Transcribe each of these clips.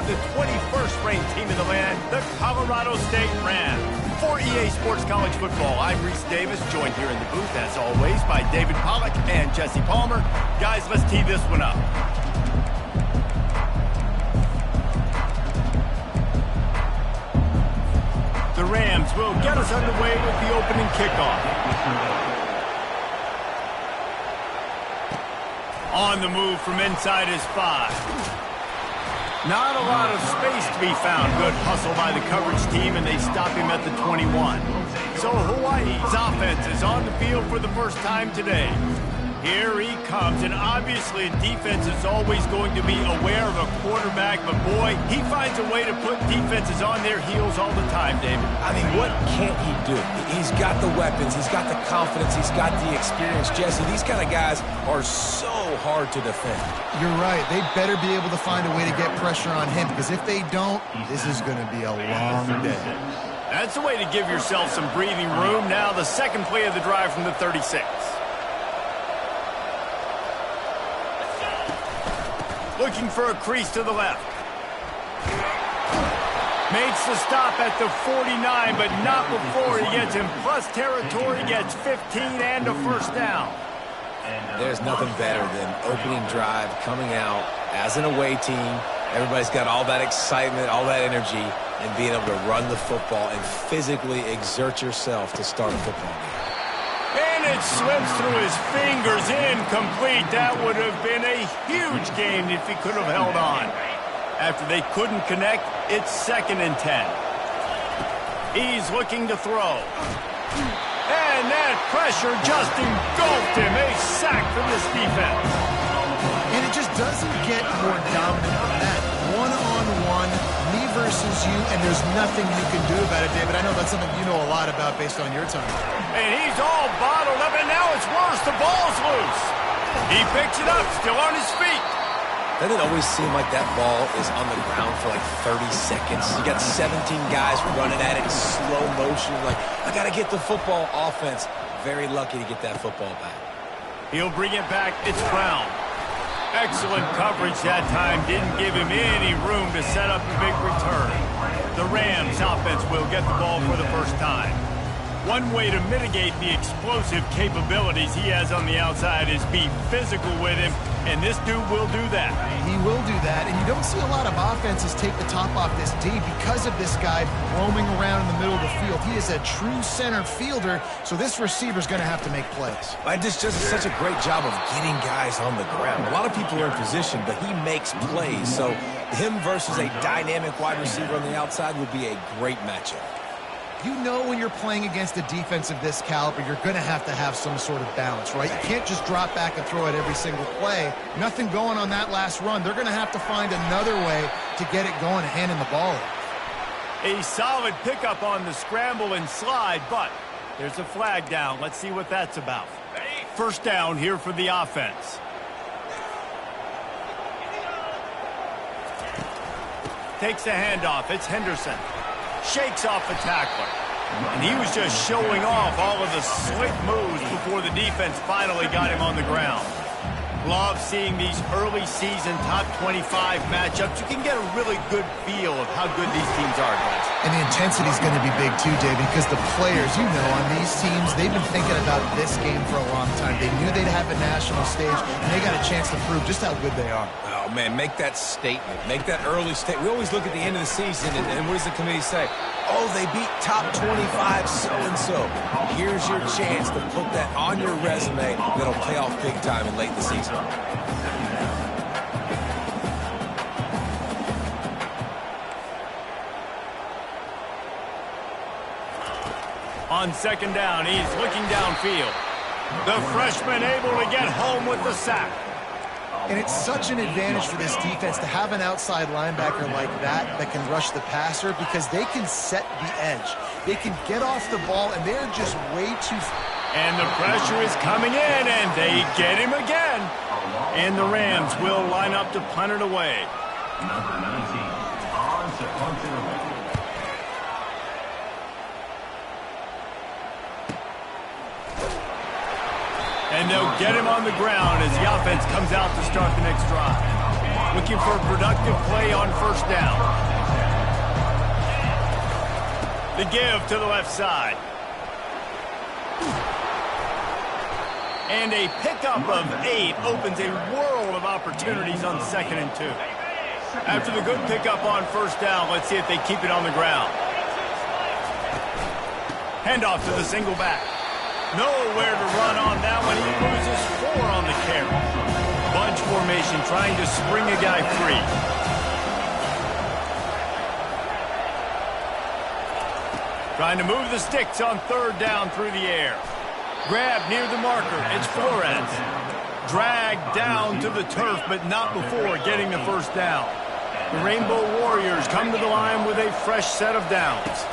the 21st ranked team in the land, the Colorado State Rams. For EA Sports College Football, I'm Reese Davis, joined here in the booth, as always, by David Pollack and Jesse Palmer. Guys, let's tee this one up. The Rams will get us underway with the opening kickoff. On the move from inside his 5. Not a lot of space to be found. Good hustle by the coverage team, and they stop him at the 21. So Hawaii's offense is on the field for the first time today. Here he comes, and obviously defense is always going to be aware of a quarterback, but boy, he finds a way to put defenses on their heels all the time, David. I mean, what can't he do? He's got the weapons, he's got the confidence, he's got the experience. Jesse, these kind of guys are so hard to defend. You're right. They better be able to find a way to get pressure on him, because if they don't, this is going to be a long day. That's a way to give yourself some breathing room. Now the second play of the drive from the 36. Looking for a crease to the left. Makes the stop at the 49, but not before he gets in plus territory, gets 15 and a first down. There's nothing better than opening drive, coming out as an away team. Everybody's got all that excitement, all that energy, and being able to run the football and physically exert yourself to start a football game. And it slips through his fingers, incomplete. That would have been a huge game if he could have held on. After they couldn't connect, it's 2nd and 10. He's looking to throw. And that pressure just engulfed him. A sack from this defense. And it just doesn't get more dominant than that. One-on-one, me versus you, and there's nothing you can do about it, David. I know that's something you know a lot about based on your time. And he's all bottled up, and now it's worse. The ball's loose. He picks it up, still on his feet. Doesn't it always seem like that ball is on the ground for like 30 seconds? You got 17 guys running at it in slow motion. Like, I got to get the football. Offense, very lucky to get that football back. He'll bring it back. It's Brown. Excellent coverage that time. Didn't give him any room to set up a big return. The Rams offense will get the ball for the first time. One way to mitigate the explosive capabilities he has on the outside is be physical with him, and this dude will do that. He will do that, and you don't see a lot of offenses take the top off this D because of this guy roaming around in the middle of the field. He is a true center fielder, so this receiver's going to have to make plays. I just does such a great job of getting guys on the ground. A lot of people are in position, but he makes plays, so him versus a dynamic wide receiver on the outside would be a great matchup. You know when you're playing against a defense of this caliber, you're going to have some sort of balance, right? You can't just drop back and throw it every single play. Nothing going on that last run. They're going to have to find another way to get it going, handing the ball off. A solid pickup on the scramble and slide, but there's a flag down. Let's see what that's about. First down here for the offense. Takes a handoff. It's Henderson. Shakes off the tackler. And he was just showing off all of the slick moves before the defense finally got him on the ground. Love seeing these early season top 25 matchups. You can get a really good feel of how good these teams are, guys. And the intensity is going to be big too, David, because the players, you know, on these teams, they've been thinking about this game for a long time. They knew they'd have a national stage, and they got a chance to prove just how good they are. Oh, man, make that statement. Make that early statement. We always look at the end of the season, and what does the committee say? Oh, they beat top 25 so-and-so. Here's your chance to put that on your resume that'll pay off big time in late in the season. On second down, he's looking downfield. The freshman able to get home with the sack. And it's such an advantage for this defense to have an outside linebacker like that can rush the passer, because they can set the edge. They can get off the ball, and they're just way too... And the pressure is coming in, and they get him again. And the Rams will line up to punt it away. Number 19, on to punt it away. And they'll get him on the ground as the offense comes out to start the next drive. Looking for a productive play on first down. The give to the left side. And a pickup of 8 opens a world of opportunities on 2nd and 2. After the good pickup on first down, let's see if they keep it on the ground. Handoff to the single back. Nowhere to run on that one. He loses 4 on the carry. Bunch formation trying to spring a guy free. Trying to move the sticks on 3rd down through the air. Grab near the marker. It's Flores. Dragged down to the turf, but not before getting the first down. The Rainbow Warriors come to the line with a fresh set of downs.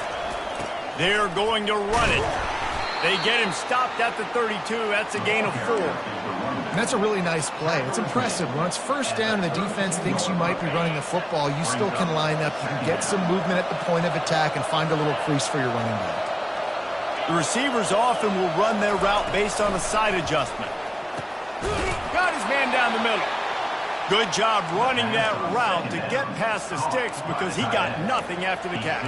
They're going to run it. They get him stopped at the 32. That's a gain of 4. And that's a really nice play. It's impressive. When it's first down and the defense thinks you might be running the football, you still can line up. You can get some movement at the point of attack and find a little crease for your running back. The receivers often will run their route based on a side adjustment. Got his man down the middle. Good job running that route to get past the sticks because he got nothing after the catch.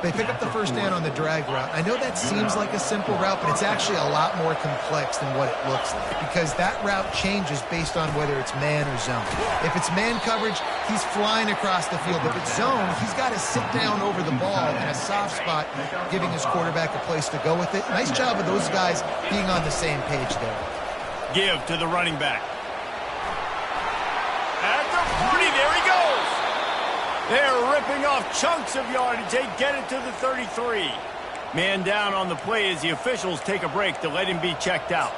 They pick up the first down on the drag route. I know that seems like a simple route, but it's actually a lot more complex than what it looks like because that route changes based on whether it's man or zone. If it's man coverage, he's flying across the field. If it's zone, he's got to sit down over the ball in a soft spot, giving his quarterback a place to go with it. Nice job of those guys being on the same page there. Give to the running back. At the 40, there he goes. They're ripping off chunks of yardage. They get it to the 33. Man down on the play as the officials take a break to let him be checked out.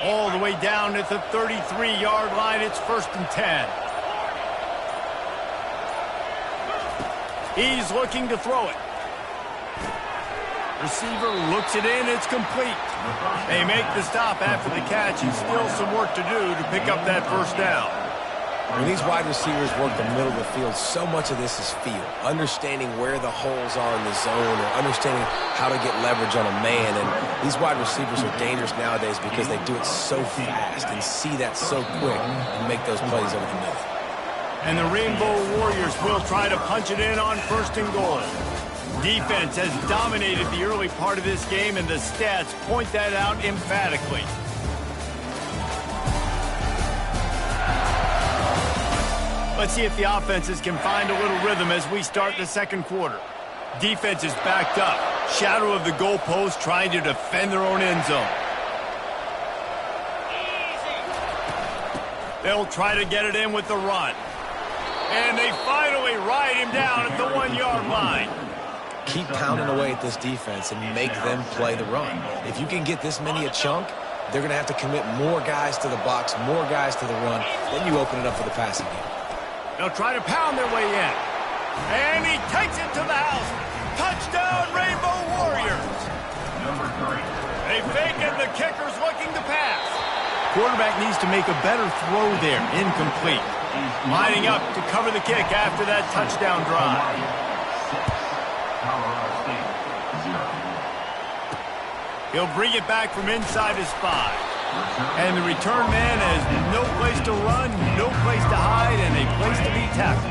All the way down at the 33-yard line. It's 1st and 10. He's looking to throw it. Receiver looks it in. It's complete. They make the stop after the catch, and still some work to do to pick up that first down. When these wide receivers work the middle of the field, so much of this is feel. Understanding where the holes are in the zone or understanding how to get leverage on a man. And these wide receivers are dangerous nowadays because they do it so fast and see that so quick and make those plays over the middle. And the Rainbow Warriors will try to punch it in on 1st and goal. Defense has dominated the early part of this game, and the stats point that out emphatically. Let's see if the offenses can find a little rhythm as we start the 2nd quarter. Defense is backed up. Shadow of the goalpost trying to defend their own end zone. They'll try to get it in with the run. And they finally ride him down at the 1-yard line. Keep pounding away at this defense and make them play the run. If you can get this many a chunk, they're going to have to commit more guys to the box, more guys to the run. Then you open it up for the passing game. They'll try to pound their way in. And he takes it to the house. Touchdown, Rainbow Warriors. Number 3. They fake it. The kicker's looking to pass. Quarterback needs to make a better throw there. Incomplete. Lining up to cover the kick after that touchdown drive. He'll bring it back from inside his 5. And the return man has no place to run, no place to hide, and a place to be tackled.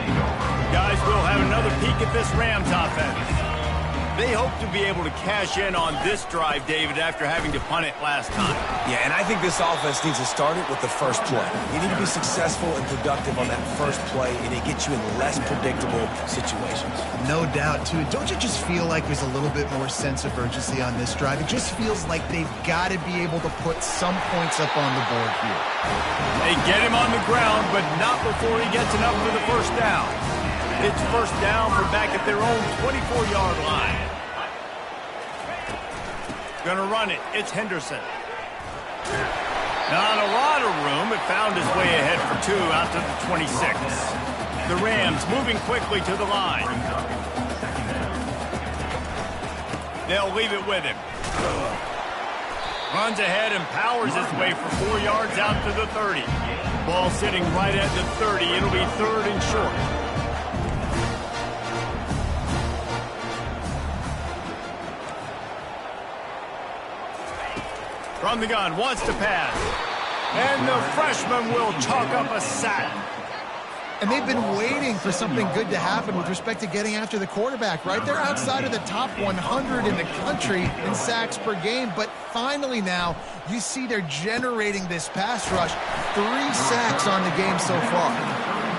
Guys, we'll have another peek at this Rams offense. They hope to be able to cash in on this drive, David, after having to punt it last time. Yeah, and I think this offense needs to start it with the first play. You need to be successful and productive on that first play, and it gets you in less predictable situations. No doubt, too. Don't you just feel like there's a little bit more sense of urgency on this drive? It just feels like they've got to be able to put some points up on the board here. They get him on the ground, but not before he gets enough for the first down. It's first down from back at their own 24-yard line. Gonna run it. It's Henderson. Not a lot of room. It found his way ahead for 2 out to the 26. The Rams moving quickly to the line. They'll leave it with him. Runs ahead and powers his way for 4 yards out to the 30. Ball sitting right at the 30. It'll be 3rd and short. From the gun, wants to pass. And the freshman will chalk up a sack. And they've been waiting for something good to happen with respect to getting after the quarterback, right? They're outside of the top 100 in the country in sacks per game, but finally now you see they're generating this pass rush. 3 sacks on the game so far.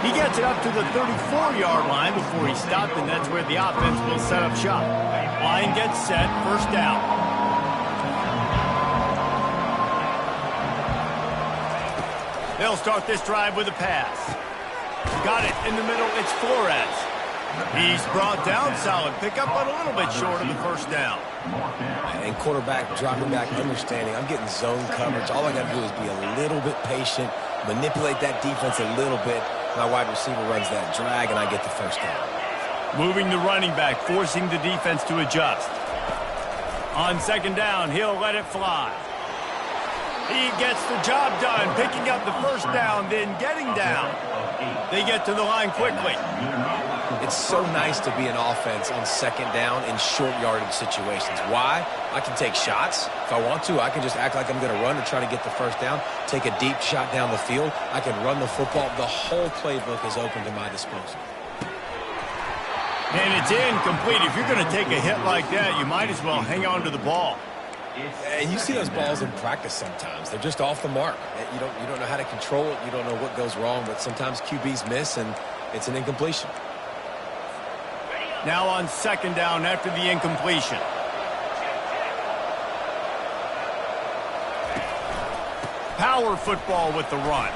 He gets it up to the 34-yard line before he stopped, and that's where the offense will set up shop. Line gets set, first down. They'll start this drive with a pass. Got it in the middle, it's Flores. He's brought down, solid pickup, but a little bit short of the first down. And quarterback dropping back, understanding I'm getting zone coverage. All I got to do is be a little bit patient, manipulate that defense a little bit. My wide receiver runs that drag, and I get the first down. Moving the running back, forcing the defense to adjust. On second down, he'll let it fly. He gets the job done, picking up the first down, then getting down. They get to the line quickly. It's so nice to be an offense on second down in short yardage situations. Why? I can take shots. If I want to, I can just act like I'm going to run or try to get the first down, take a deep shot down the field. I can run the football. The whole playbook is open to my disposal. And it's incomplete. If you're going to take a hit like that, you might as well hang on to the ball. And you see those balls in practice sometimes. They're just off the mark. You don't know how to control it. You don't know what goes wrong, but sometimes QBs miss, and it's an incompletion. Now on second down after the incompletion. Power football with the run.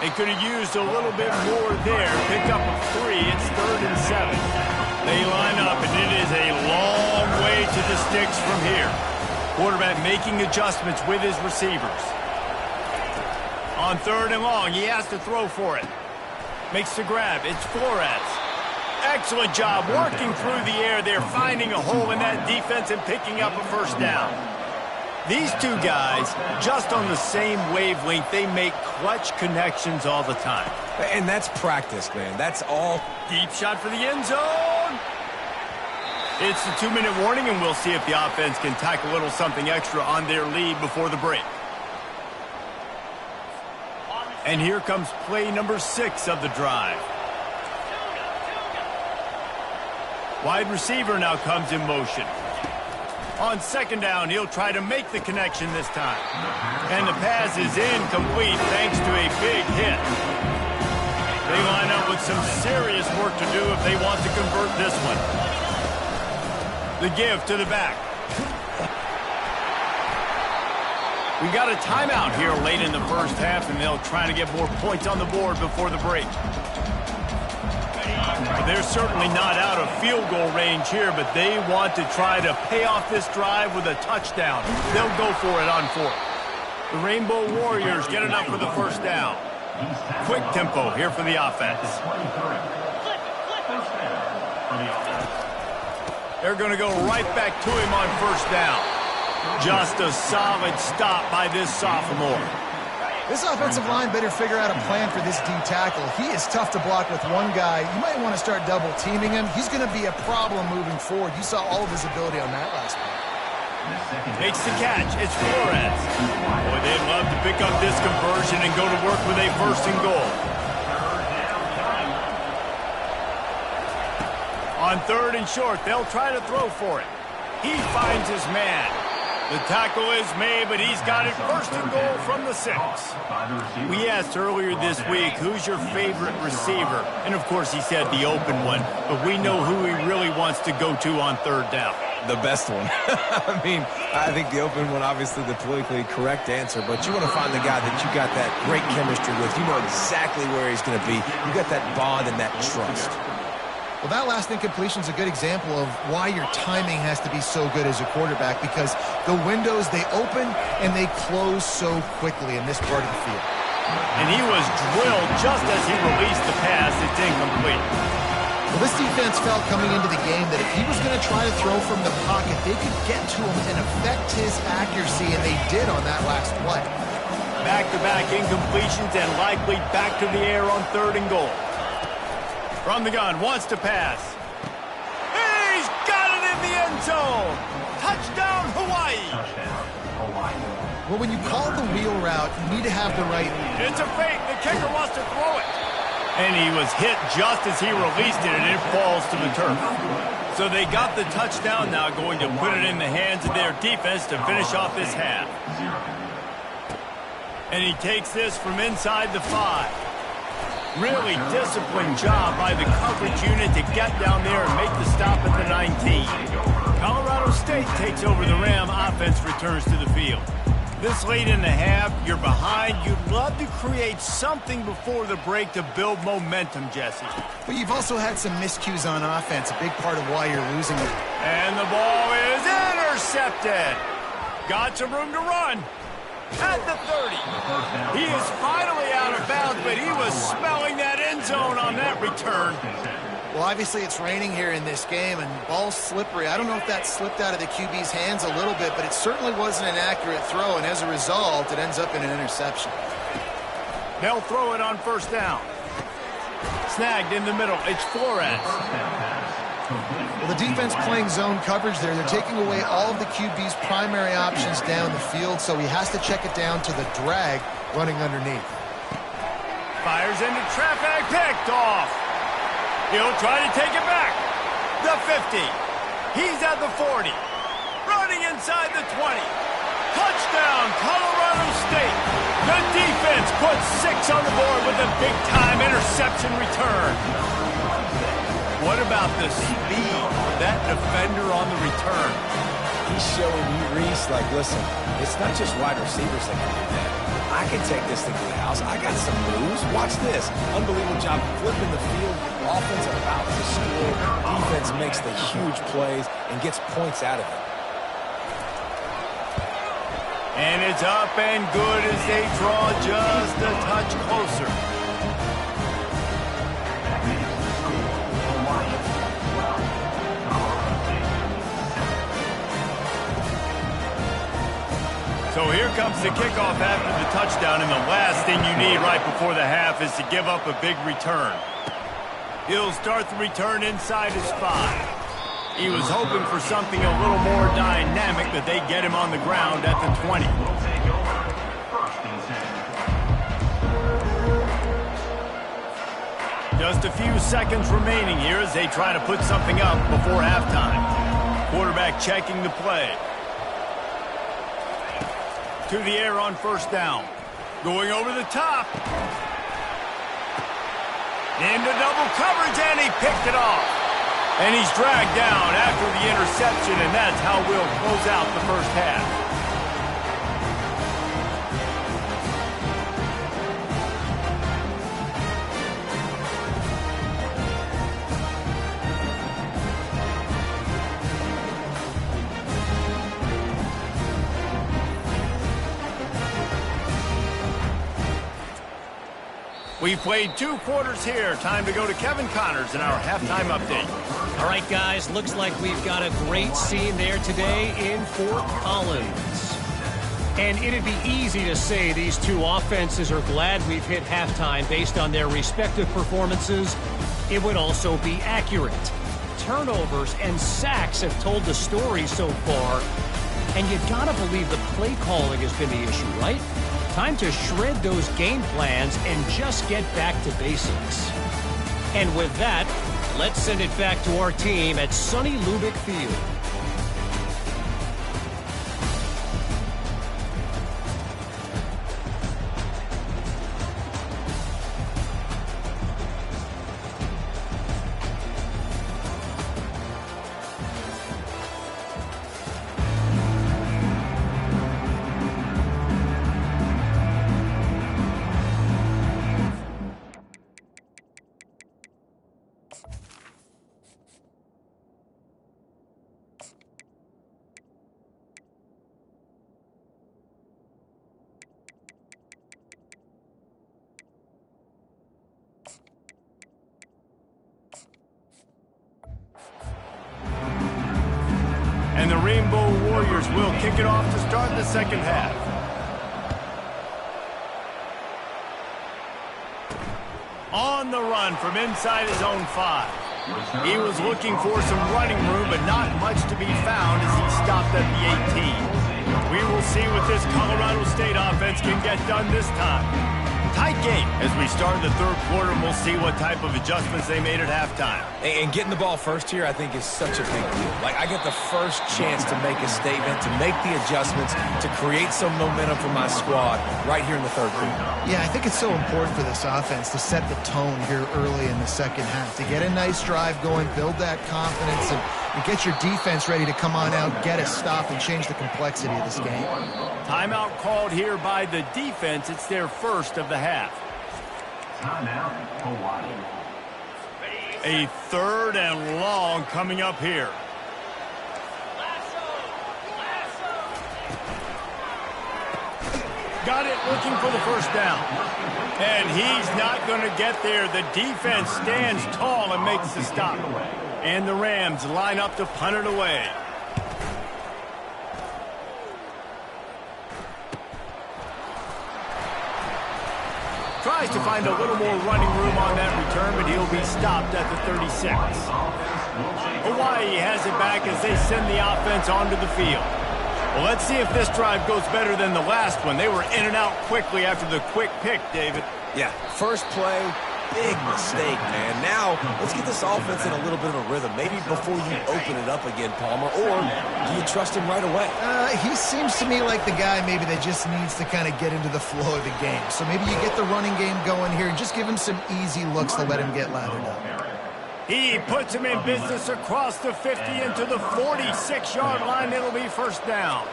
They could have used a little bit more there. Pick up a 3. It's 3rd and 7. They line up, and it is a long way to the sticks from here. Quarterback making adjustments with his receivers. On 3rd and long, he has to throw for it. Makes the grab. It's Flores. Excellent job working through the air. They're finding a hole in that defense and picking up a first down. These two guys, just on the same wavelength, they make clutch connections all the time. And that's practice, man. That's all. Deep shot for the end zone. It's the 2-minute warning, and we'll see if the offense can tack a little something extra on their lead before the break. And here comes play number 6 of the drive. Wide receiver now comes in motion. On second down, he'll try to make the connection this time. And the pass is incomplete thanks to a big hit. They line up with some serious work to do if they want to convert this one. The give to the back. We got a timeout here late in the first half, and they'll try to get more points on the board before the break. They're certainly not out of field goal range here, but they want to try to pay off this drive with a touchdown. They'll go for it on 4th. The Rainbow Warriors get enough for the first down. Quick tempo here for the offense. They're going to go right back to him on first down. Just a solid stop by this sophomore. This offensive line better figure out a plan for this D tackle. He is tough to block with one guy. You might want to start double teaming him. He's going to be a problem moving forward. You saw all of his ability on that last one. Makes the catch. It's Flores. Boy, they'd love to pick up this conversion and go to work with a 1st and goal. On 3rd and short, they'll try to throw for it. He finds his man. The tackle is made, but he's got it 1st and goal from the 6. We asked earlier this week, who's your favorite receiver? And, of course, he said the open one, but we know who he really wants to go to on 3rd down. The best one. I mean, I think the open one, obviously the politically correct answer, but you want to find the guy that you got that great chemistry with. You know exactly where he's going to be. You got that bond and that trust. Well, that last incompletion is a good example of why your timing has to be so good as a quarterback, because the windows, they open and they close so quickly in this part of the field. And he was drilled just as he released the pass. It's incomplete. Well, this defense felt coming into the game that if he was going to try to throw from the pocket, they could get to him and affect his accuracy, and they did on that last play. Back-to-back incompletions and likely back to the air on 3rd and goal. From the gun, wants to pass. He's got it in the end zone. Touchdown, Hawaii. Touchdown, Hawaii. Well, when you call the wheel route, you need to have the right... It's a fake. The kicker wants to throw it. And he was hit just as he released it, and it falls to the turf. So they got the touchdown, now going to put it in the hands of their defense to finish off this half. And he takes this from inside the 5. Really disciplined job by the coverage unit to get down there and make the stop at the 19. Colorado State takes over the Ram. Offense returns to the field. This late in the half, you're behind. You'd love to create something before the break to build momentum, Jesse. But you've also had some miscues on offense, a big part of why you're losing it. And the ball is intercepted. Got some room to run. At the 30. He is finally out of bounds, but he was smelling that end zone on that return. Well, obviously it's raining here in this game, and ball's slippery. I don't know if that slipped out of the QB's hands a little bit, but it certainly wasn't an accurate throw, and as a result, it ends up in an interception. They'll throw it on first down. Snagged in the middle. It's Flores. Well, the defense playing zone coverage there. They're taking away all of the QB's primary options down the field, so he has to check it down to the drag running underneath. Fires into traffic. Picked off. He'll try to take it back. The 50. He's at the 40. Running inside the 20. Touchdown, Colorado State. The defense puts 6 on the board with a big-time interception return. What about the speed of that defender on the return? He's showing you, Reese, like, listen, it's not just wide receivers that can do that. I can take this thing to the house. I got some moves. Watch this. Unbelievable job flipping the field. Offense about to score. Defense makes the huge plays and gets points out of it. And it's up and good as they draw just a touch closer. So here comes the kickoff after the touchdown, and the last thing you need right before the half is to give up a big return. He'll start the return inside his 5. He was hoping for something a little more dynamic, but they get him on the ground at the 20. Just a few seconds remaining here as they try to put something up before halftime. Quarterback checking the play. To the air on first down. Going over the top. Into double coverage, and he picked it off. And he's dragged down after the interception, and that's how we'll close out the first half. We've played 2 quarters here. Time to go to Kevin Connors in our halftime update. All right, guys, looks like we've got a great scene there today in Fort Collins. And it'd be easy to say these 2 offenses are glad we've hit halftime based on their respective performances. It would also be accurate. Turnovers and sacks have told the story so far. And you gotta believe the play calling has been the issue, right? Time to shred those game plans and just get back to basics. And with that, let's send it back to our team at sunny Lubick Field. And the Rainbow Warriors will kick it off to start the second half. On the run from inside his own 5. He was looking for some running room, but not much to be found as he stopped at the 18. We will see what this Colorado State offense can get done this time. Tight game as we start the third quarter, and we'll see what type of adjustments they made at halftime. And getting the ball first here, I think, is such a big deal. Like, I get the first chance to make a statement, to make the adjustments, to create some momentum for my squad right here in the third quarter. Yeah, I think it's so important for this offense to set the tone here early in the second half, to get a nice drive going, build that confidence, and get your defense ready to come on out, get a stop, and change the complexity of this game. Timeout called here by the defense. It's their first of the half. Timeout, Hawaii. A third and long coming up here. Got it, looking for the first down. And he's not going to get there. The defense stands tall and makes the stop. And the Rams line up to punt it away. Tries to find a little more running room on that return, but he'll be stopped at the 36. Hawaii has it back as they send the offense onto the field. Well, let's see if this drive goes better than the last one. They were in and out quickly after the quick pick, David. Yeah, first play, big mistake, man. Now, let's get this offense in a little bit of a rhythm. Maybe before you open it up again, Palmer, or do you trust him right away? He seems to me like the guy maybe that just needs to kind of get into the flow of the game. So maybe you get the running game going here and just give him some easy looks to let him get lathered up. He puts him in business across the 50 into the 46-yard line. It'll be first down.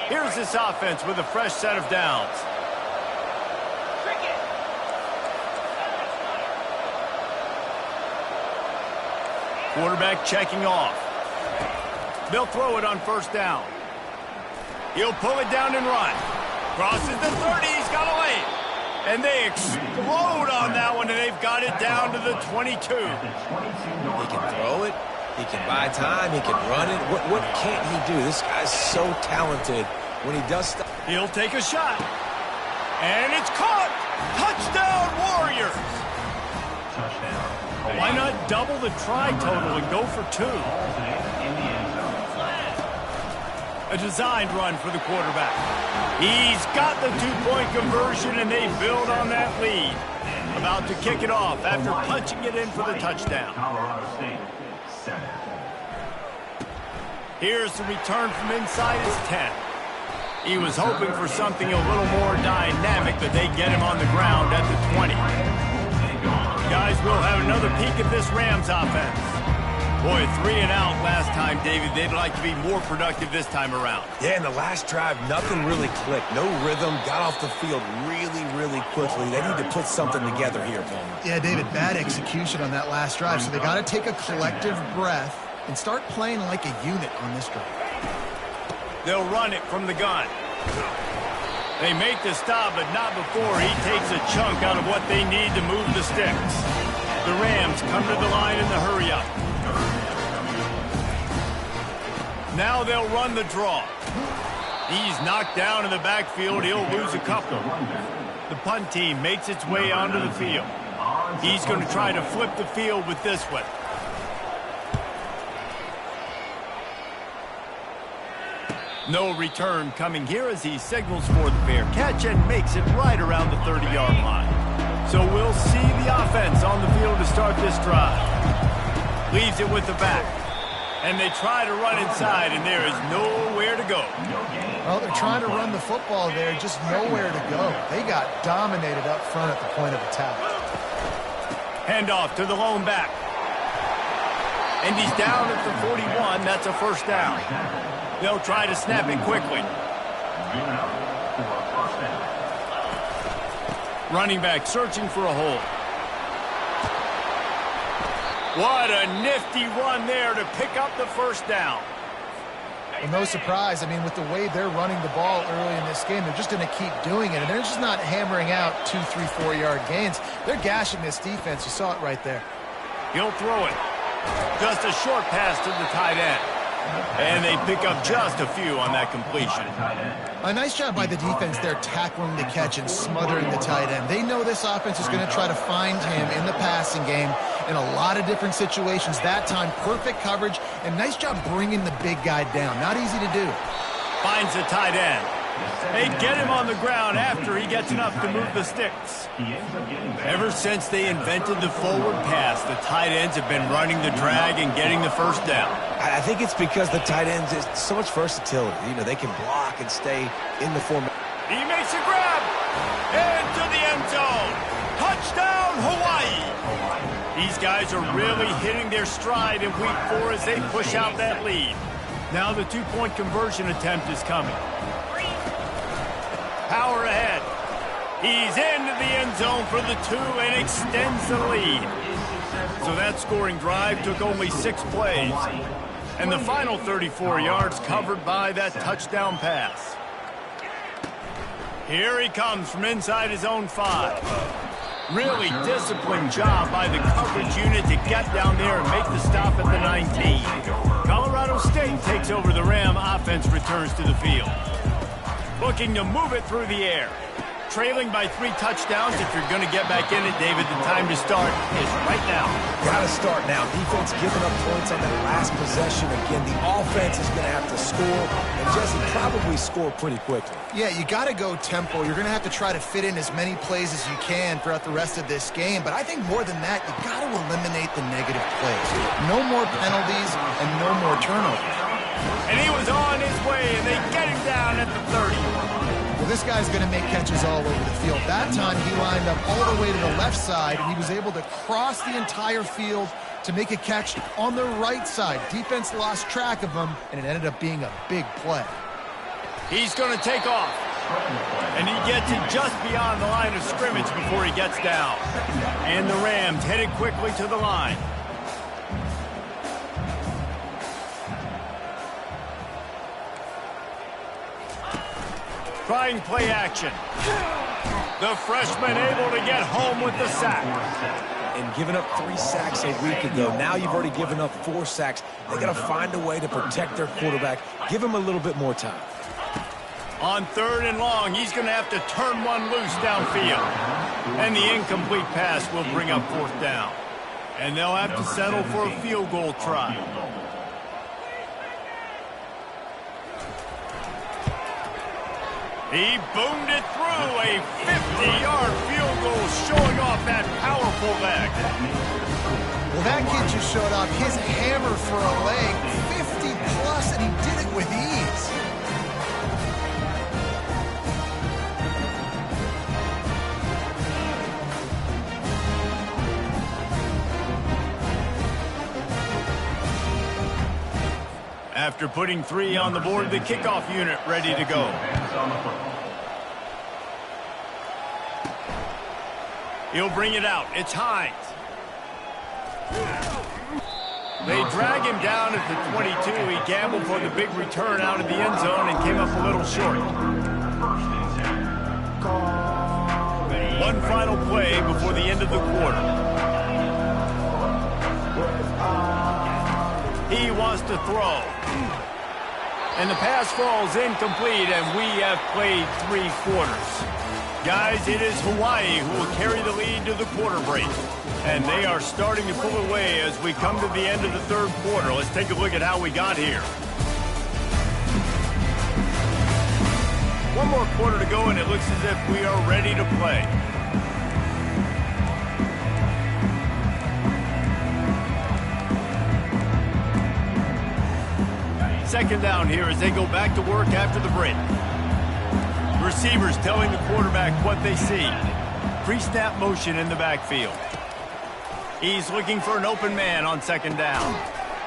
Here's this offense with a fresh set of downs. Quarterback checking off. They'll throw it on first down. He'll pull it down and run. Crosses the 30. He's got a lane. And they explode on that one, and they've got it down to the 22. He can throw it. He can buy time. He can run it. What can't he do? This guy's so talented when he does stuff. He'll take a shot. And it's caught. Touchdown, Warriors. Why not double the try total and go for two? A designed run for the quarterback. He's got the two-point conversion, and they build on that lead. About to kick it off after punching it in for the touchdown. Colorado State, 7. Here's the return from inside his 10. He was hoping for something a little more dynamic, but they get him on the ground at the 20. Guys, we'll have another peek at this Rams offense. Boy, 3 and out last time, David. They'd like to be more productive this time around. Yeah, in the last drive, nothing really clicked. No rhythm. Got off the field really, really quickly. They need to put something together here, Palmer. Yeah, David, bad execution on that last drive. So they got to take a collective breath and start playing like a unit on this drive. They'll run it from the gun. They make the stop, but not before he takes a chunk out of what they need to move the sticks. The Rams come to the line in the hurry-up. Now they'll run the draw. He's knocked down in the backfield. He'll lose a couple. The punt team makes its way onto the field. He's going to try to flip the field with this one. No return coming here as he signals for the fair catch and makes it right around the 30-yard line. So we'll see the offense on the field to start this drive. Leaves it with the back. And they try to run inside, and there is nowhere to go. Well, they're trying to run the football there, just nowhere to go. They got dominated up front at the point of attack. Handoff to the lone back. And he's down at the 41. That's a first down. They'll try to snap it quickly. Running back searching for a hole. What a nifty run there to pick up the first down. Well, no surprise. I mean, with the way they're running the ball early in this game, they're just going to keep doing it. And they're just not hammering out 2, 3, 4-yard gains. They're gashing this defense. You saw it right there. He'll throw it. Just a short pass to the tight end. And they pick up just a few on that completion. A nice job by the defense there tackling the catch and smothering the tight end. They know this offense is going to try to find him in the passing game in a lot of different situations. That time, perfect coverage, and nice job bringing the big guy down. Not easy to do. Finds the tight end. They get him on the ground after he gets enough to move the sticks. Ever since they invented the forward pass, the tight ends have been running the drag and getting the first down. I think it's because the tight ends is so much versatility. You know, they can block and stay in the formation. He makes a grab into the end zone. Touchdown, Hawaii. These guys are really hitting their stride in week 4 as they push out that lead. Now the two-point conversion attempt is coming. Power ahead. He's into the end zone for the 2 and extends the lead. So that scoring drive took only 6 plays. And the final 34 yards covered by that touchdown pass. Here he comes from inside his own 5. Really disciplined job by the coverage unit to get down there and make the stop at the 19. Colorado State takes over the Ram. Offense returns to the field. Looking to move it through the air. Trailing by 3 touchdowns. If you're going to get back in it, David, the time to start is right now. Got to start now. Defense giving up points on that last possession. Again, the offense is going to have to score, and Jesse probably score pretty quickly. Yeah, you got to go tempo. You're going to have to try to fit in as many plays as you can throughout the rest of this game. But I think more than that, you got to eliminate the negative plays. No more penalties and no more turnovers. And he was on his way, and they get him down at the 30. Well, this guy's going to make catches all over the field. That time, he lined up all the way to the left side, and he was able to cross the entire field to make a catch on the right side. Defense lost track of him, and it ended up being a big play. He's going to take off. And he gets it just beyond the line of scrimmage before he gets down. And the Rams headed quickly to the line. Trying play action. The freshman able to get home with the sack. And giving up 3 sacks a week ago. Now you've already given up 4 sacks. They got to find a way to protect their quarterback. Give him a little bit more time. On 3rd and long, he's going to have to turn one loose downfield. And the incomplete pass will bring up 4th down. And they'll have to settle for a field goal try. He boomed it through a 50-yard field goal, showing off that powerful leg. Well, that kid just showed off his hammer for a leg, 50-plus, and he did it with ease. After putting 3 on the board, the kickoff unit ready to go. He'll bring it out. It's Hines. They drag him down at the 22. He gambled for the big return out of the end zone and came up a little short. One final play before the end of the quarter. He wants to throw. And the pass falls incomplete, and we have played 3 quarters. Guys, it is Hawaii who will carry the lead to the quarter break. And they are starting to pull away as we come to the end of the 3rd quarter. Let's take a look at how we got here. 1 more quarter to go, and it looks as if we are ready to play. Second down here as they go back to work after the break. Receivers telling the quarterback what they see. Pre-snap motion in the backfield. He's looking for an open man on 2nd down.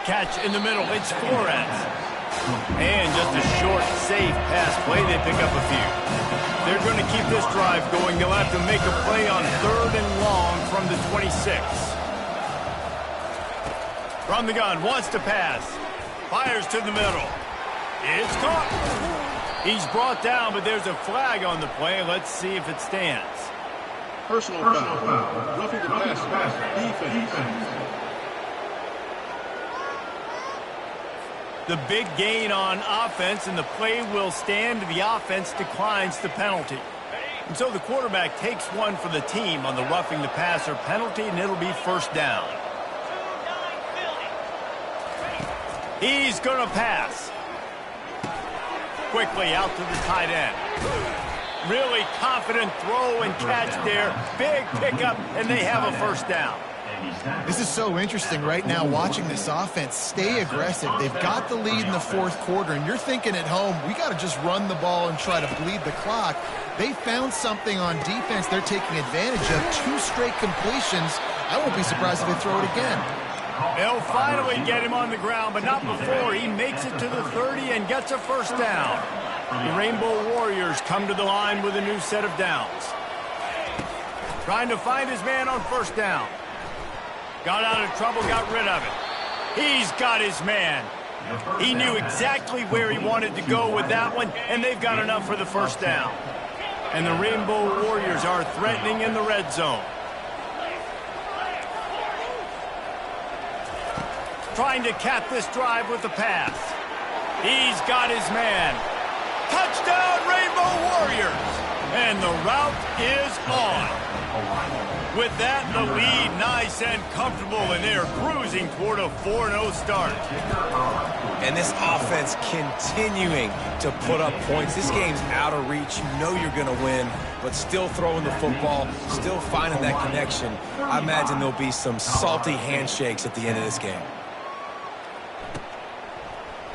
Catch in the middle. It's Flores. And just a short, safe pass play. They pick up a few. They're going to keep this drive going. They'll have to make a play on 3rd and long from the 26. From the gun, wants to pass. Fires to the middle. It's caught. He's brought down, but there's a flag on the play. Let's see if it stands. Personal foul. Roughing the passer. Defense. The big gain on offense, and the play will stand. The offense declines the penalty. And so the quarterback takes one for the team on the roughing the passer penalty, and it'll be first down. He's going to pass. Quickly out to the tight end. Really confident throw and catch there. Big pickup, and they have a first down. This is so interesting right now watching this offense stay aggressive. They've got the lead in the fourth quarter, and you're thinking at home, we got to just run the ball and try to bleed the clock. They found something on defense they're taking advantage of. 2 straight completions. I won't be surprised if they throw it again. They'll finally get him on the ground, but not before he makes it to the 30 and gets a first down. The Rainbow Warriors come to the line with a new set of downs. Trying to find his man on first down. Got out of trouble, got rid of it. He's got his man. He knew exactly where he wanted to go with that one, and they've got enough for the first down. And the Rainbow Warriors are threatening in the red zone. Trying to cap this drive with the pass. He's got his man. Touchdown, Rainbow Warriors! And the route is on. With that, the lead nice and comfortable, and they're cruising toward a 4-0 start. And this offense continuing to put up points. This game's out of reach. You know you're going to win, but still throwing the football, still finding that connection. I imagine there'll be some salty handshakes at the end of this game.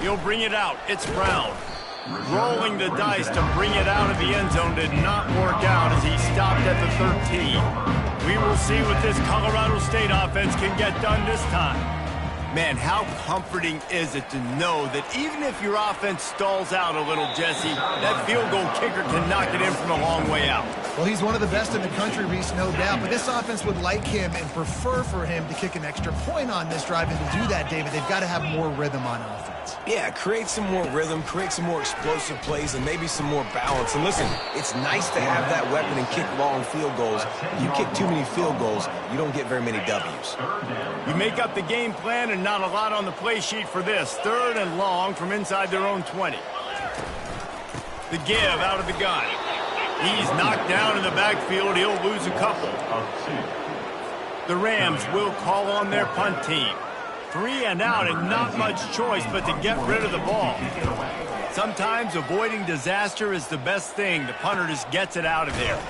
He'll bring it out. It's Brown. Rolling the dice to bring it out of the end zone did not work out as he stopped at the 13. We will see what this Colorado State offense can get done this time. Man, how comforting is it to know that even if your offense stalls out a little, Jesse, that field goal kicker can knock it in from a long way out. Well, he's one of the best in the country, Reese, no doubt. But this offense would like him and prefer for him to kick an extra point on this drive. And to do that, David, they've got to have more rhythm on offense. Yeah, create some more rhythm, create some more explosive plays, and maybe some more balance. And listen, it's nice to have that weapon and kick long field goals. You kick too many field goals, you don't get very many W's. You make up the game plan, and not a lot on the play sheet for this. 3rd and long from inside their own 20. The give out of the gun. He's knocked down in the backfield. He'll lose a couple. The Rams will call on their punt team. 3 and out, and not much choice but to get rid of the ball. Sometimes avoiding disaster is the best thing. The punter just gets it out of there.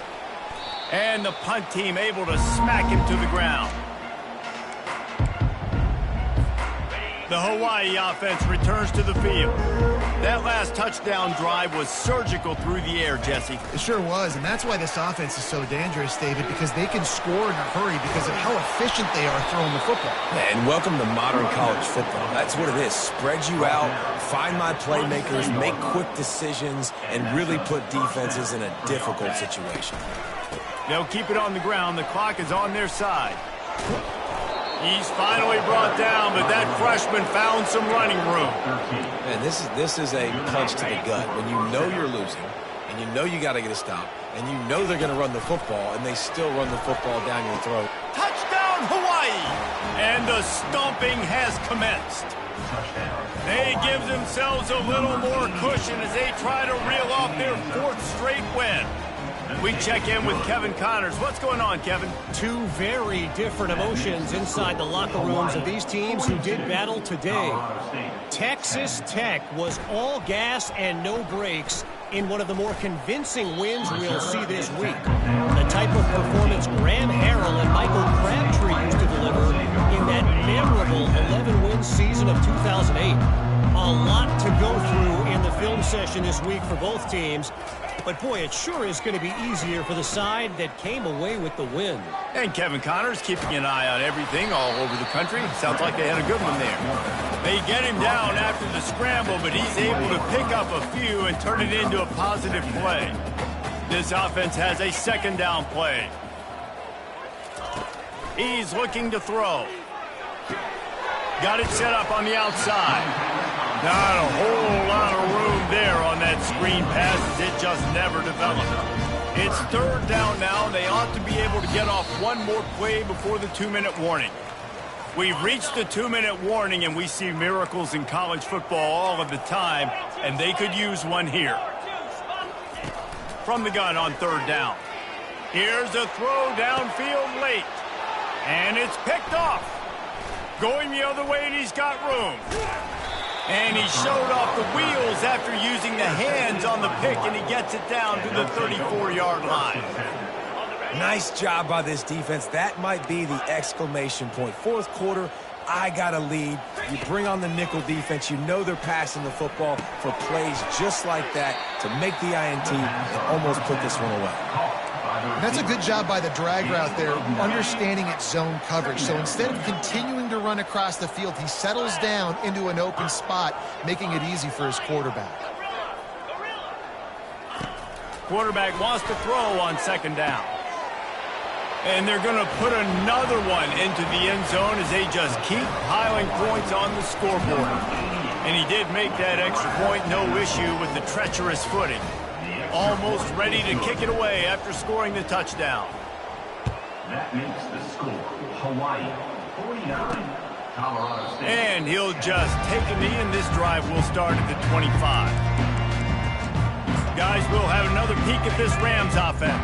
And the punt team able to smack him to the ground. The Hawaii offense returns to the field. That last touchdown drive was surgical through the air, Jesse. It sure was, and that's why this offense is so dangerous, David, because they can score in a hurry because of how efficient they are throwing the football. And welcome to modern college football. That's what it is. Spread you out, find my playmakers, make quick decisions, and really put defenses in a difficult situation. They'll keep it on the ground. The clock is on their side. He's finally brought down, but that freshman found some running room. And this is a punch to the gut. When you know you're losing, and you know you got to get a stop, and you know they're going to run the football, and they still run the football down your throat. Touchdown, Hawaii! And the stomping has commenced. They give themselves a little more cushion as they try to reel off their 4th straight win. We check in with Kevin Connors. What's going on, Kevin? 2 very different emotions inside the locker rooms of these teams who did battle today. Texas Tech was all gas and no brakes in one of the more convincing wins we'll see this week. The type of performance Graham Harrell and Michael Crabtree used to deliver in that memorable 11-win season of 2008. A lot to go through in the film session this week for both teams. But, boy, it sure is going to be easier for the side that came away with the win. And Kevin Connors keeping an eye on everything all over the country. Sounds like they had a good one there. They get him down after the scramble, but he's able to pick up a few and turn it into a positive play. This offense has a 2nd down play. He's looking to throw. Got it set up on the outside. Not a whole lot of room there on that screen pass as it just never developed. It's 3rd down now. They ought to be able to get off one more play before the 2-minute warning. We've reached the 2-minute warning, and we see miracles in college football all of the time, and they could use one here. From the gun on 3rd down. Here's a throw downfield late. And it's picked off. Going the other way, and he's got room. And he showed off the wheels after using the hands on the pick, and he gets it down to the 34-yard line. Nice job by this defense. That might be the exclamation point. 4th quarter, I got a lead. You bring on the nickel defense. You know they're passing the football for plays just like that to make the INT and almost put this one away. That's a good job by the drag route there, understanding its zone coverage. So instead of continuing to run across the field, he settles down into an open spot, making it easy for his quarterback. Quarterback wants to throw on 2nd down. And they're going to put another one into the end zone as they just keep piling points on the scoreboard. And he did make that extra point, no issue with the treacherous footing. Almost ready to kick it away after scoring the touchdown. That makes the score Hawaii 49, Colorado State. And he'll just take a knee, and this drive will start at the 25. Guys, we'll have another peek at this Rams offense.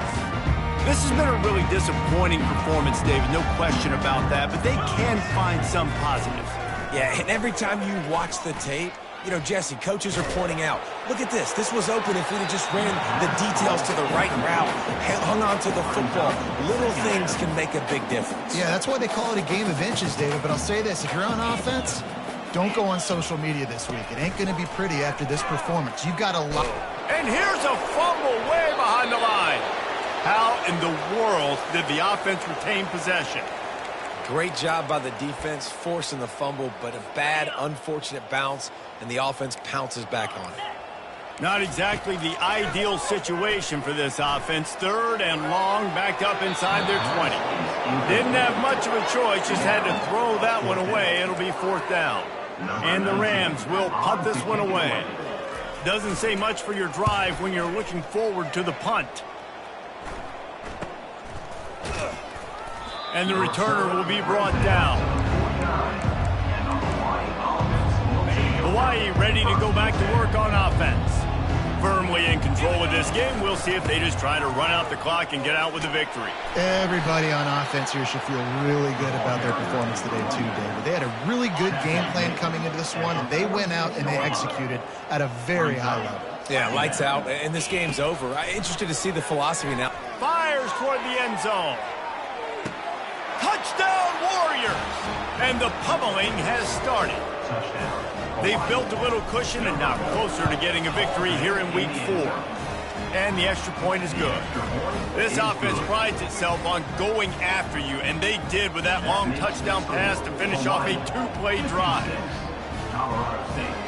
This has been a really disappointing performance, David, no question about that, but they can find some positives. Yeah, and every time you watch the tape, you know, Jesse, coaches are pointing out, look at this. This was open if we'd have just ran the details to the right route, hung on to the football. Little things can make a big difference. Yeah, that's why they call it a game of inches, David. But I'll say this, if you're on offense, don't go on social media this week. It ain't going to be pretty after this performance. You've got a lot. And here's a fumble way behind the line. How in the world did the offense retain possession? Great job by the defense, forcing the fumble, but a bad, unfortunate bounce, and the offense pounces back on it. Not exactly the ideal situation for this offense. 3rd and long, backed up inside their 20. Didn't have much of a choice, just had to throw that one away. It'll be 4th down. And the Rams will punt this one away. Doesn't say much for your drive when you're looking forward to the punt. And the returner will be brought down. Hawaii ready to go back to work on offense. Firmly in control of this game. We'll see if they just try to run out the clock and get out with a victory. Everybody on offense here should feel really good about their performance today too, David. They had a really good game plan coming into this one, and they went out and they executed at a very high level. Yeah, lights out, and this game's over. I'm interested to see the philosophy now. Fires toward the end zone. Touchdown, Warriors! And the pummeling has started. They've built a little cushion and now closer to getting a victory here in Week 4. And the extra point is good. This offense prides itself on going after you, and they did with that long touchdown pass to finish off a 2-play drive. Colorado State.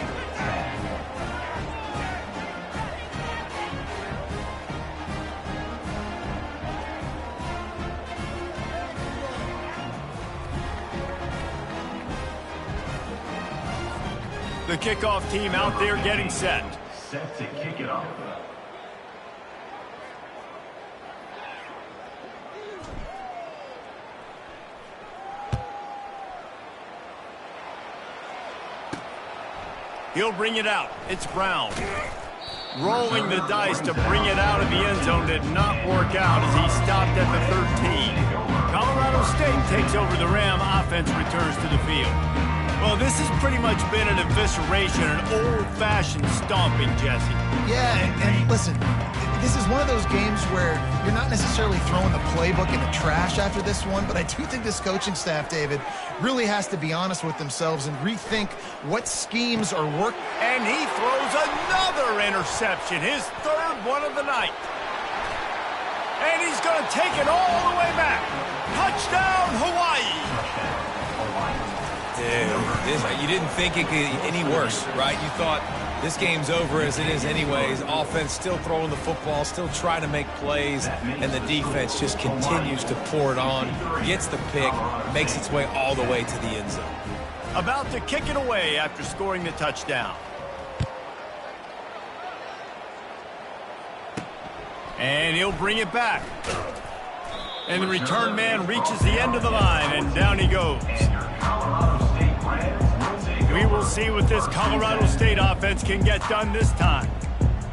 The kickoff team out there getting set. Set to kick it off. He'll bring it out. It's Brown. Rolling the dice to bring it out of the end zone did not work out as he stopped at the 13. Colorado State takes over the Ram. Offense returns to the field. Well, this has pretty much been an evisceration, an old-fashioned stomping, Jesse. Yeah, and listen, this is one of those games where you're not necessarily throwing the playbook in the trash after this one, but I do think this coaching staff, David, really has to be honest with themselves and rethink what schemes are working. And he throws another interception, his 3rd one of the night. And he's going to take it all the way back. Touchdown, Hawaii! Dude, you didn't think it could get any worse, right? You thought this game's over as it is anyways. Offense still throwing the football, still trying to make plays, and the defense just continues to pour it on, gets the pick, makes its way all the way to the end zone. About to kick it away after scoring the touchdown. And he'll bring it back. And the return man reaches the end of the line, and down he goes. Colorado State Rams will take We will see what this Colorado State offense can get done this time.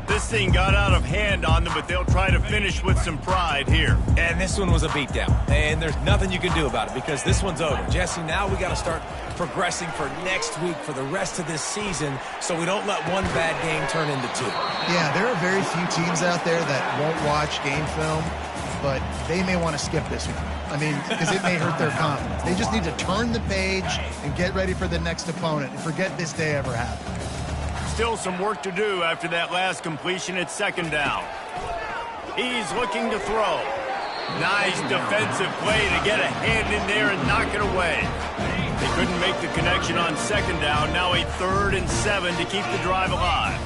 This thing got out of hand on them, but they'll try to finish with some pride here. And this one was a beatdown. And there's nothing you can do about it because this one's over. Jesse, now we got to start progressing for next week for the rest of this season so we don't let one bad game turn into two. Yeah, there are very few teams out there that won't watch game film, but they may want to skip this one. I mean, because it may hurt their confidence. They just need to turn the page and get ready for the next opponent and forget this day ever happened. Still some work to do after that last completion at second down. He's looking to throw. Nice defensive play to get a hand in there and knock it away. They couldn't make the connection on second down. Now a 3rd and 7 to keep the drive alive.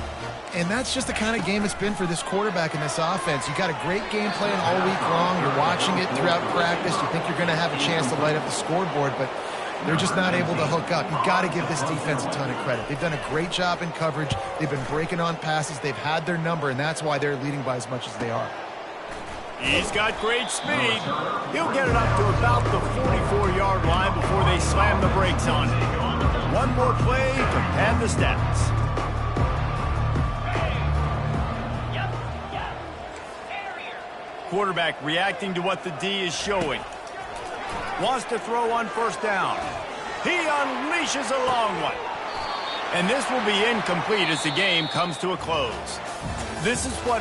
And that's just the kind of game it's been for this quarterback and this offense. You got a great game plan all week long. You're watching it throughout practice. You think you're going to have a chance to light up the scoreboard, but they're just not able to hook up. You've got to give this defense a ton of credit. They've done a great job in coverage. They've been breaking on passes. They've had their number, and that's why they're leading by as much as they are. He's got great speed. He'll get it up to about the 44-yard line before they slam the brakes on him. One more play to pad the stats. Quarterback reacting to what the D is showing. Wants to throw on first down. He unleashes a long one. And this will be incomplete as the game comes to a close. This is what